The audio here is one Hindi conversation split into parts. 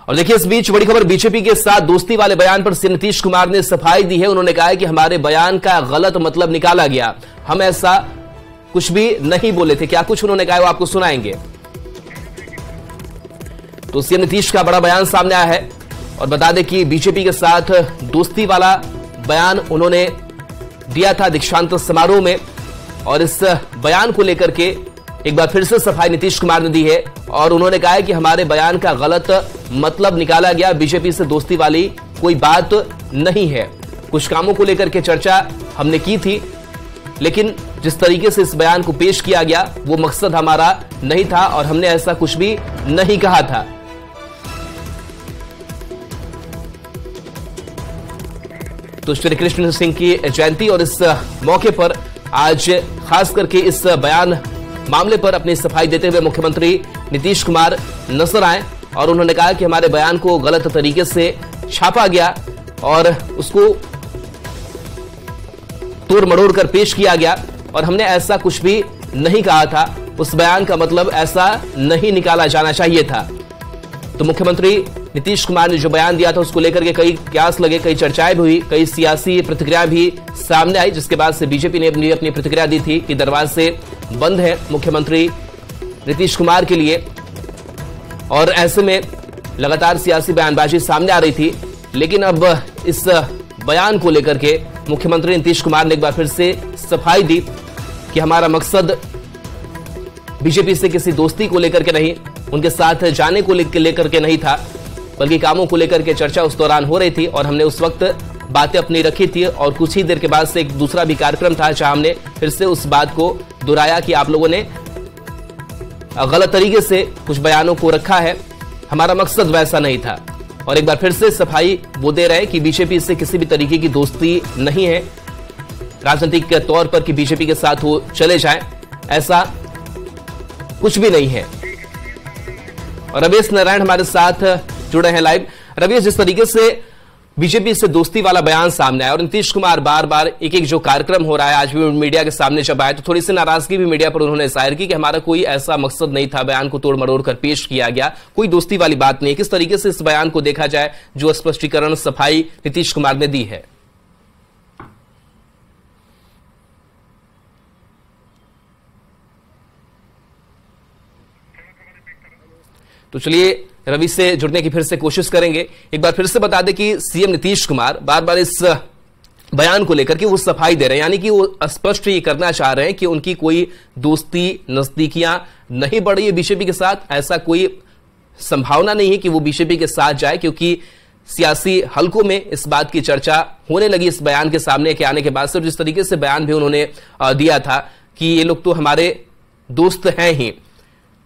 और देखिए, इस बीच बड़ी खबर, बीजेपी के साथ दोस्ती वाले बयान पर सीएम नीतीश कुमार ने सफाई दी है। उन्होंने कहा है कि हमारे बयान का गलत मतलब निकाला गया, हम ऐसा कुछ भी नहीं बोले थे। क्या कुछ उन्होंने कहा है वो आपको सुनाएंगे। तो सीएम नीतीश का बड़ा बयान सामने आया है और बता दें कि बीजेपी के साथ दोस्ती वाला बयान उन्होंने दिया था दीक्षांत समारोह में, और इस बयान को लेकर के एक बार फिर से सफाई नीतीश कुमार ने दी है और उन्होंने कहा है कि हमारे बयान का गलत मतलब निकाला गया, बीजेपी से दोस्ती वाली कोई बात नहीं है। कुछ कामों को लेकर के चर्चा हमने की थी, लेकिन जिस तरीके से इस बयान को पेश किया गया वो मकसद हमारा नहीं था और हमने ऐसा कुछ भी नहीं कहा था। तो श्री कृष्ण सिंह की जयंती और इस मौके पर आज खास करके इस बयान मामले पर अपनी सफाई देते हुए मुख्यमंत्री नीतीश कुमार नजर आए और उन्होंने कहा कि हमारे बयान को गलत तरीके से छापा गया और उसको तोड़ मड़ोड़ कर पेश किया गया और हमने ऐसा कुछ भी नहीं कहा था, उस बयान का मतलब ऐसा नहीं निकाला जाना चाहिए था। तो मुख्यमंत्री नीतीश कुमार ने जो बयान दिया था उसको लेकर के कई क्यास लगे, कई चर्चाएं भी हुई, कई सियासी प्रतिक्रिया भी सामने आई, जिसके बाद से बीजेपी ने अपनी प्रतिक्रिया दी थी कि दरवाजे बंद है मुख्यमंत्री नीतीश कुमार के लिए। और ऐसे में लगातार सियासी बयानबाजी सामने आ रही थी, लेकिन अब इस बयान को लेकर के मुख्यमंत्री नीतीश कुमार ने एक बार फिर से सफाई दी कि हमारा मकसद बीजेपी से किसी दोस्ती को लेकर के नहीं, उनके साथ जाने को लेकर के नहीं था, बल्कि कामों को लेकर के चर्चा उस दौरान हो रही थी और हमने उस वक्त बातें अपनी रखी थी। और कुछ ही देर के बाद से एक दूसरा भी कार्यक्रम था जहां हमने फिर से उस बात को दोहराया कि आप लोगों ने गलत तरीके से कुछ बयानों को रखा है, हमारा मकसद वैसा नहीं था। और एक बार फिर से सफाई वो दे रहे हैं कि बीजेपी से किसी भी तरीके की दोस्ती नहीं है, राजनीतिक के तौर पर कि बीजेपी के साथ वो चले जाएं, ऐसा कुछ भी नहीं है। और रमेश नारायण हमारे साथ जुड़े हैं लाइव। रमेश, जिस तरीके से बीजेपी से दोस्ती वाला बयान सामने आया और नीतीश कुमार बार बार एक एक जो कार्यक्रम हो रहा है, आज भी मीडिया के सामने जब आए तो थोड़ी सी नाराजगी भी मीडिया पर उन्होंने जाहिर की कि हमारा कोई ऐसा मकसद नहीं था, बयान को तोड़ मरोड़ कर पेश किया गया, कोई दोस्ती वाली बात नहीं। किस तरीके से इस बयान को देखा जाए जो स्पष्टीकरण सफाई नीतीश कुमार ने दी है? तो चलिए रवि से जुड़ने की फिर से कोशिश करेंगे। एक बार फिर से बता दें कि सीएम नीतीश कुमार बार बार इस बयान को लेकर के वो सफाई दे रहे हैं, यानी कि वो स्पष्ट ये करना चाह रहे हैं कि उनकी कोई दोस्ती नजदीकियां नहीं बढ़ रही है बीजेपी के साथ, ऐसा कोई संभावना नहीं है कि वो बीजेपी के साथ जाए, क्योंकि सियासी हलकों में इस बात की चर्चा होने लगी इस बयान के सामने के आने के बाद से। और जिस तरीके से बयान भी उन्होंने दिया था कि ये लोग तो हमारे दोस्त हैं ही,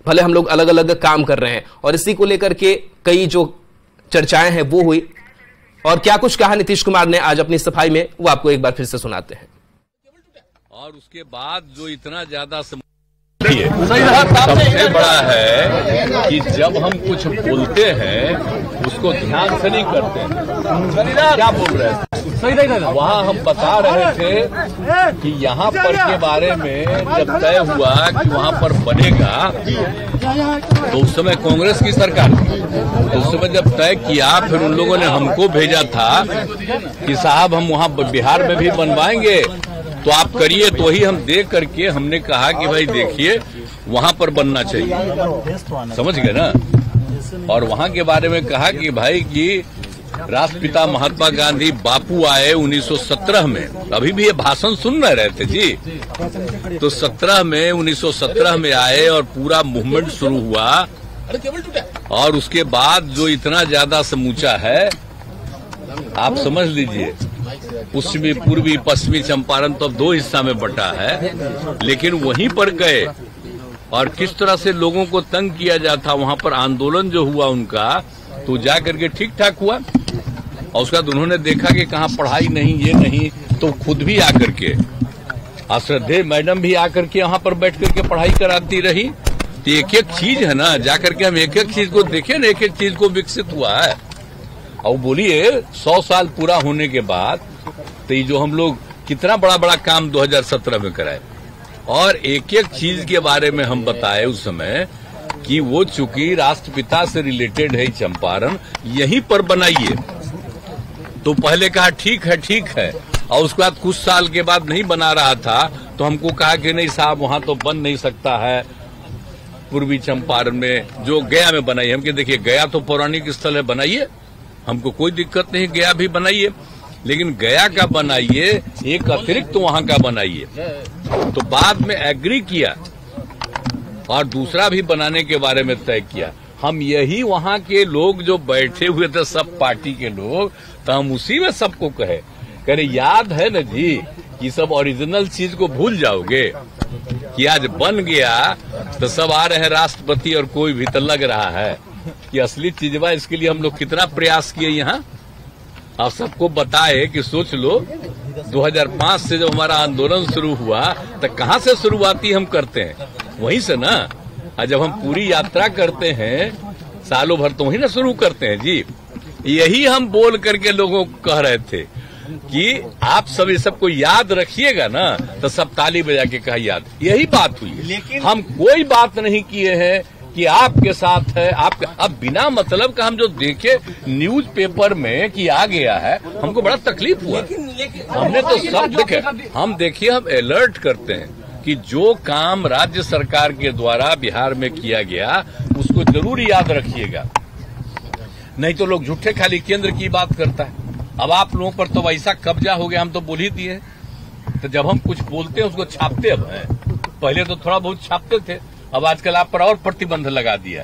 भले हम लोग अलग अलग काम कर रहे हैं, और इसी को लेकर के कई जो चर्चाएं हैं वो हुई। और क्या कुछ कहा नीतीश कुमार ने आज अपनी सफाई में, वो आपको एक बार फिर से सुनाते हैं। और उसके बाद जो इतना ज्यादा सबसे बड़ा है कि जब हम कुछ बोलते हैं उसको ध्यान से नहीं करते हैं। क्या बोल रहे हैं वहाँ हम बता रहे थे कि यहाँ पर के बारे में जब तय हुआ कि वहाँ पर बनेगा, तो उस समय कांग्रेस की सरकार थी, तो उस समय जब तय किया फिर उन लोगों ने हमको भेजा था कि साहब हम वहाँ बिहार में भी बनवाएंगे तो आप करिए। तो वही हम देख करके हमने कहा कि भाई देखिए वहाँ पर बनना चाहिए, समझ गए ना। और वहाँ के बारे में कहा कि भाई कि राष्ट्रपिता महात्मा गांधी बापू आए 1917 में, अभी भी ये भाषण सुन रहे थे जी, तो 1917 में आए और पूरा मूवमेंट शुरू हुआ। और उसके बाद जो इतना ज्यादा समूचा है आप समझ लीजिए, पश्चिमी पूर्वी पश्चिमी चंपारण तो अब 2 हिस्सा में बटा है, लेकिन वहीं पर गए और किस तरह से लोगों को तंग किया जाता, वहां पर आंदोलन जो हुआ उनका, तो जा करके ठीक ठाक हुआ। और उसके बाद उन्होंने देखा कि कहाँ पढ़ाई नहीं, ये नहीं, तो खुद भी आकर के श्रद्धेय मैडम भी आकर के यहाँ पर बैठ करके पढ़ाई कराती रही। तो एक एक चीज है ना, जाकर के हम एक एक चीज को देखे ना, एक एक चीज को विकसित हुआ है। और बोलिए 100 साल पूरा होने के बाद तो ये जो हम लोग कितना बड़ा बड़ा काम 2017 में कराए और एक एक चीज के बारे में हम बताए उस समय, कि वो चूंकि राष्ट्रपिता से रिलेटेड है चंपारण, यहीं पर बनाइए। तो पहले कहा ठीक है, और उसके बाद कुछ साल के बाद नहीं बना रहा था तो हमको कहा कि नहीं साहब वहां तो बन नहीं सकता है पूर्वी चंपारण में, जो गया में बनाइए। हम देखिए गया तो पौराणिक स्थल है, बनाइए, हमको कोई दिक्कत नहीं, गया भी बनाइए, लेकिन गया का बनाइए, एक अतिरिक्त तो वहां का बनाइए। तो बाद में एग्री किया और दूसरा भी बनाने के बारे में तय किया। हम यही वहां के लोग जो बैठे हुए थे सब पार्टी के लोग, तो हम उसी में सबको कहे याद है न जी, ये सब ओरिजिनल चीज को भूल जाओगे कि आज बन गया तो सब आ रहे हैं राष्ट्रपति और कोई भी, तो लग रहा है कि असली चीजवा। इसके लिए हम लोग कितना प्रयास किए यहाँ, आप सबको बताए कि सोच लो 2005 से जब हमारा आंदोलन शुरू हुआ तो कहाँ से शुरुआती हम करते हैं, वहीं से ना। और जब हम पूरी यात्रा करते हैं सालों भर तो वहीं ना शुरू करते हैं जी। यही हम बोल करके लोगों को कह रहे थे कि आप सब ये सबको याद रखिएगा ना, तो सब ताली बजा के कहा याद। यही बात हुई है, लेकिन हम कोई बात नहीं किए हैं कि आपके साथ है आपके। अब बिना मतलब का हम जो देखे न्यूज़पेपर में कि आ गया है, हमको बड़ा तकलीफ हुआ। हमने तो सब देखे, हम देखिए हम अलर्ट करते हैं कि जो काम राज्य सरकार के द्वारा बिहार में किया गया उसको जरूर याद रखिएगा, नहीं तो लोग झूठे खाली केंद्र की बात करता है। अब आप लोगों पर तो वैसा कब्जा हो गया, हम तो बोल ही दिए। तो जब हम कुछ बोलते हैं उसको छापते अब हैं, पहले तो थोड़ा बहुत छापते थे, अब आजकल आप पर और प्रतिबंध लगा दिया।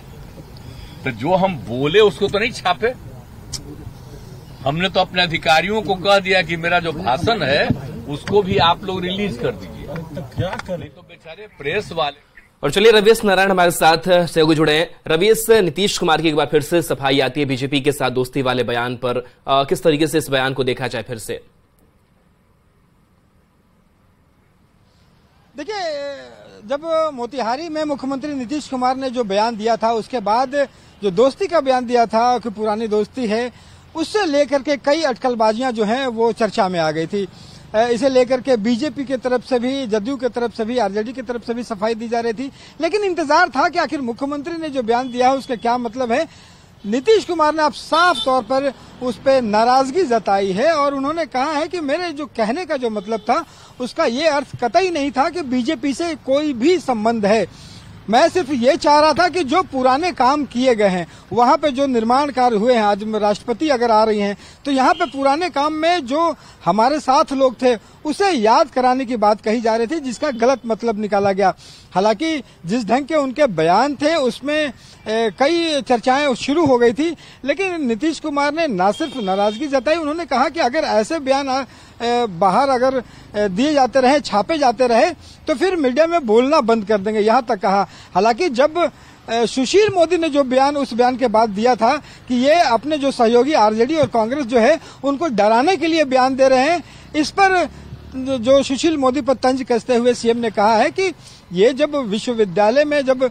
तो जो हम बोले उसको तो नहीं छापे, हमने तो अपने अधिकारियों को कह दिया कि मेरा जो भाषण है उसको भी आप लोग रिलीज कर दीजिए। तो क्या करें, तो बेचारे प्रेस वाले। और चलिए रवीश नारायण हमारे साथ सहयोगी जुड़े हैं। रवीश, नीतीश कुमार की एक बार फिर से सफाई आती है बीजेपी के साथ दोस्ती वाले बयान पर, किस तरीके से इस बयान को देखा जाए फिर से? देखिए, जब मोतिहारी में मुख्यमंत्री नीतीश कुमार ने जो बयान दिया था, उसके बाद जो दोस्ती का बयान दिया था कि पुरानी दोस्ती है, उससे लेकर के कई अटकलबाजियां जो हैं वो चर्चा में आ गई थी। इसे लेकर के बीजेपी की तरफ से भी, जदयू की तरफ से भी, आरजेडी की तरफ से भी सफाई दी जा रही थी। लेकिन इंतजार था कि आखिर मुख्यमंत्री ने जो बयान दिया है उसका क्या मतलब है। नीतीश कुमार ने अब साफ तौर पर उस पर नाराजगी जताई है और उन्होंने कहा है कि मेरे जो कहने का जो मतलब था उसका ये अर्थ कतई नहीं था कि बीजेपी से कोई भी संबंध है। मैं सिर्फ ये चाह रहा था कि जो पुराने काम किए गए हैं, वहां पे जो निर्माण कार्य हुए हैं, आज राष्ट्रपति अगर आ रही हैं तो यहाँ पे पुराने काम में जो हमारे साथ लोग थे उसे याद कराने की बात कही जा रही थी, जिसका गलत मतलब निकाला गया। हालांकि जिस ढंग के उनके बयान थे उसमें कई चर्चाएं शुरू हो गई थी, लेकिन नीतीश कुमार ने न सिर्फ नाराजगी जताई, उन्होंने कहा कि अगर ऐसे बयान बाहर अगर दिए जाते रहे, छापे जाते रहे, तो फिर मीडिया में बोलना बंद कर देंगे, यहां तक कहा। हालांकि जब सुशील मोदी ने जो बयान उस बयान के बाद दिया था कि ये अपने जो सहयोगी आरजेडी और कांग्रेस जो है उनको डराने के लिए बयान दे रहे हैं, इस पर जो सुशील मोदी पर तंज कसते हुए सीएम ने कहा है कि ये जब विश्वविद्यालय में जब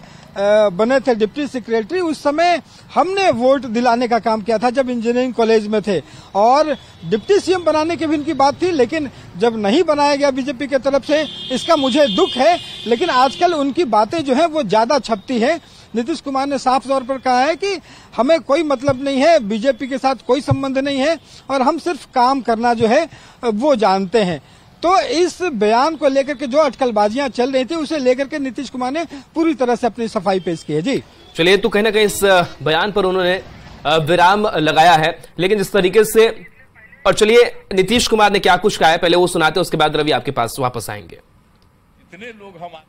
बने थे डिप्टी सेक्रेटरी, उस समय हमने वोट दिलाने का काम किया था जब इंजीनियरिंग कॉलेज में थे, और डिप्टी सीएम बनाने की भी इनकी बात थी, लेकिन जब नहीं बनाया गया बीजेपी की तरफ से, इसका मुझे दुख है। लेकिन आजकल उनकी बातें जो है वो ज्यादा छपती है। नीतीश कुमार ने साफ तौर पर कहा है कि हमें कोई मतलब नहीं है, बीजेपी के साथ कोई संबंध नहीं है और हम सिर्फ काम करना जो है वो जानते हैं। तो इस बयान को लेकर के जो अटकलबाजियां चल रही थी उसे लेकर के नीतीश कुमार ने पूरी तरह से अपनी सफाई पेश की है। जी चलिए, तो कहीं ना कहीं इस बयान पर उन्होंने विराम लगाया है, लेकिन जिस तरीके से, और चलिए नीतीश कुमार ने क्या कुछ कहा है पहले वो सुनाते, उसके बाद रवि आपके पास वापस आएंगे। इतने लोग हम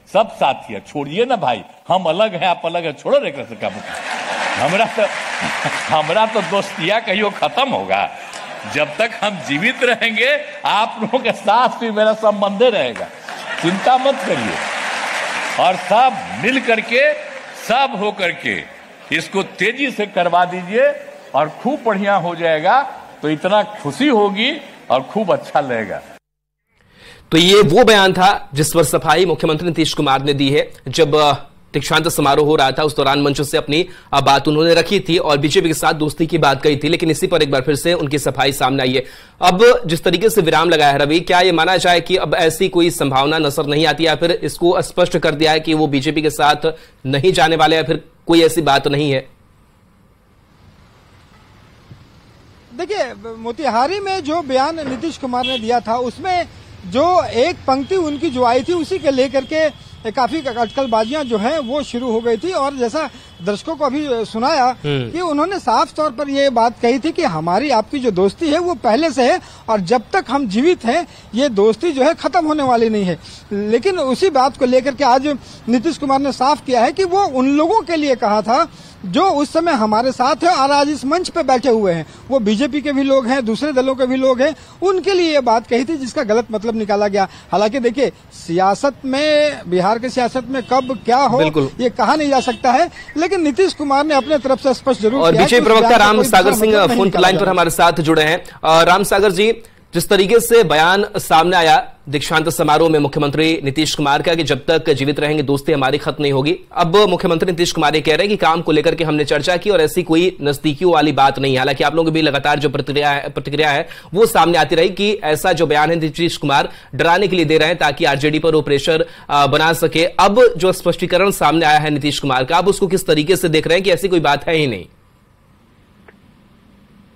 सब साथी है, छोड़िए ना भाई, हम अलग हैं आप अलग है, छोड़ो रे का हमरा तो दोस्तिया कहियो खत्म होगा। जब तक हम जीवित रहेंगे आप लोगों के साथ भी मेरा संबंध रहेगा, चिंता मत करिए। और सब मिल करके, सब हो करके इसको तेजी से करवा दीजिए और खूब बढ़िया हो जाएगा, तो इतना खुशी होगी और खूब अच्छा लगेगा। तो ये वो बयान था जिस पर सफाई मुख्यमंत्री नीतीश कुमार ने दी है, जब दीक्षांत समारोह हो रहा था, उस दौरान मंच से अपनी बात उन्होंने रखी थी और बीजेपी के साथ दोस्ती की बात कही थी, लेकिन इसी पर एक बार फिर से उनकी सफाई सामने आई है। अब जिस तरीके से विराम लगाया है रवि, क्या ये माना जाए कि अब ऐसी कोई संभावना नजर नहीं आती, या फिर इसको स्पष्ट कर दिया है कि वो बीजेपी के साथ नहीं जाने वाले, या फिर कोई ऐसी बात नहीं है? देखिए, मोतिहारी में जो बयान नीतीश कुमार ने दिया था उसमें जो एक पंक्ति उनकी जो आई थी उसी के लेकर के काफी अटकलबाजियां जो हैं वो शुरू हो गई थी। और जैसा दर्शकों को अभी सुनाया कि उन्होंने साफ तौर पर ये बात कही थी कि हमारी आपकी जो दोस्ती है वो पहले से है और जब तक हम जीवित हैं ये दोस्ती जो है खत्म होने वाली नहीं है। लेकिन उसी बात को लेकर के आज नीतीश कुमार ने साफ किया है कि वो उन लोगों के लिए कहा था जो उस समय हमारे साथ है और आज इस मंच पे बैठे हुए हैं, वो बीजेपी के भी लोग हैं, दूसरे दलों के भी लोग हैं, उनके लिए ये बात कही थी जिसका गलत मतलब निकाला गया। हालांकि देखिए, सियासत में, बिहार की सियासत में कब क्या हो ये कहा नहीं जा सकता है, लेकिन नीतीश कुमार ने अपने तरफ से स्पष्ट जरूर और बीजेपी प्रवक्ता राम सागर सिंह फोन लाइन पर हमारे साथ जुड़े हैं। राम सागर जी, जिस तरीके से बयान सामने आया दीक्षांत समारोह में मुख्यमंत्री नीतीश कुमार का कि जब तक जीवित रहेंगे दोस्ती हमारी खत्म नहीं होगी, अब मुख्यमंत्री नीतीश कुमार ये कह रहे हैं कि काम को लेकर के हमने चर्चा की और ऐसी कोई नजदीकियों वाली बात नहीं है। हालांकि आप लोगों की भी लगातार जो प्रतिक्रिया है वो सामने आती रही कि ऐसा जो बयान है नीतीश कुमार डराने के लिए दे रहे हैं ताकि आरजेडी पर वो प्रेशर बना सके। अब जो स्पष्टीकरण सामने आया है नीतीश कुमार का, अब उसको किस तरीके से देख रहे हैं कि ऐसी कोई बात है ही नहीं?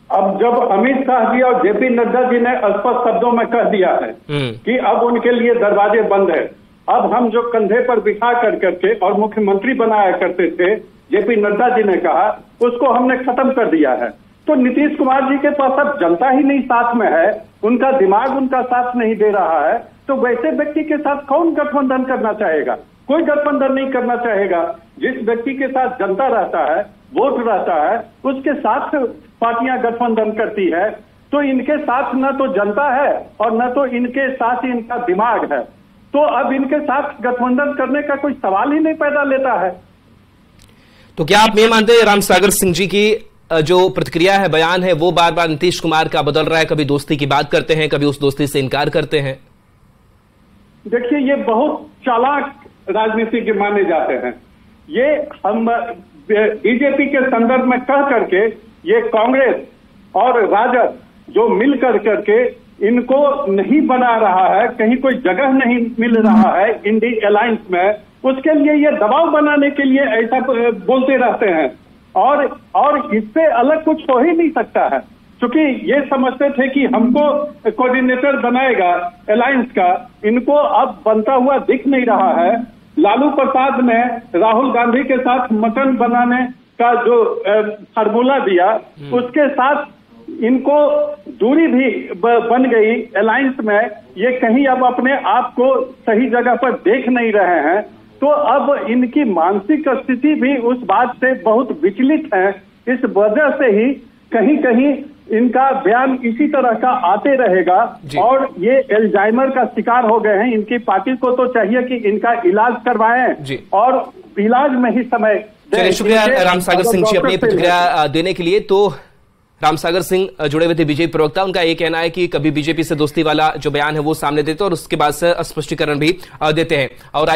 अब जब अमित शाह जी और जेपी नड्डा जी ने स्पष्ट शब्दों में कह दिया है कि अब उनके लिए दरवाजे बंद है, अब हम जो कंधे पर बिठा करके और मुख्यमंत्री बनाया करते थे, जेपी नड्डा जी ने कहा, उसको हमने खत्म कर दिया है। तो नीतीश कुमार जी के पास अब जनता ही नहीं साथ में है, उनका दिमाग उनका साथ नहीं दे रहा है, तो वैसे व्यक्ति के साथ कौन गठबंधन करना चाहेगा? कोई गठबंधन नहीं करना चाहेगा। जिस व्यक्ति के साथ जनता रहता है, वोट रहता है, उसके साथ पार्टियां गठबंधन करती है। तो इनके साथ न तो जनता है और न तो इनके साथ इनका दिमाग है, तो अब इनके साथ गठबंधन करने का कोई सवाल ही नहीं पैदा लेता है। तो क्या आप ये मानते हैं राम सागर सिंह जी की जो प्रतिक्रिया है, बयान है, वो बार बार नीतीश कुमार का बदल रहा है? कभी दोस्ती की बात करते हैं, कभी उस दोस्ती से इनकार करते हैं। देखिए, ये बहुत चालाक राजनीतिज्ञ माने जाते हैं। ये हम बीजेपी के संदर्भ में कह करके ये कांग्रेस और राजद जो मिल करके इनको नहीं बना रहा है, कहीं कोई जगह नहीं मिल रहा है इंडी अलायंस में, उसके लिए ये दबाव बनाने के लिए ऐसा बोलते रहते हैं। और इससे अलग कुछ हो ही नहीं सकता है, क्योंकि ये समझते थे कि हमको कोऑर्डिनेटर बनाएगा अलायंस का, इनको अब बनता हुआ दिख नहीं रहा है। लालू प्रसाद ने राहुल गांधी के साथ मटन बनाने का जो फार्मूला दिया, उसके साथ इनको दूरी भी बन गई अलायंस में। ये कहीं अब अपने आप को सही जगह पर देख नहीं रहे हैं, तो अब इनकी मानसिक स्थिति भी उस बात से बहुत विचलित है। इस वजह से ही कहीं कहीं इनका बयान इसी तरह का आते रहेगा और ये एल्जाइमर का शिकार हो गए हैं। इनकी पार्टी को तो चाहिए कि इनका इलाज करवाएं और इलाज में ही समय। चलिए, शुक्रिया राम सागर सिंह जी अपनी प्रतिक्रिया देने के लिए। तो राम सागर सिंह जुड़े हुए थे बीजेपी प्रवक्ता, उनका ये कहना है कि कभी बीजेपी से दोस्ती वाला जो बयान है वो सामने देते हैं और उसके बाद से स्पष्टीकरण भी देते हैं। और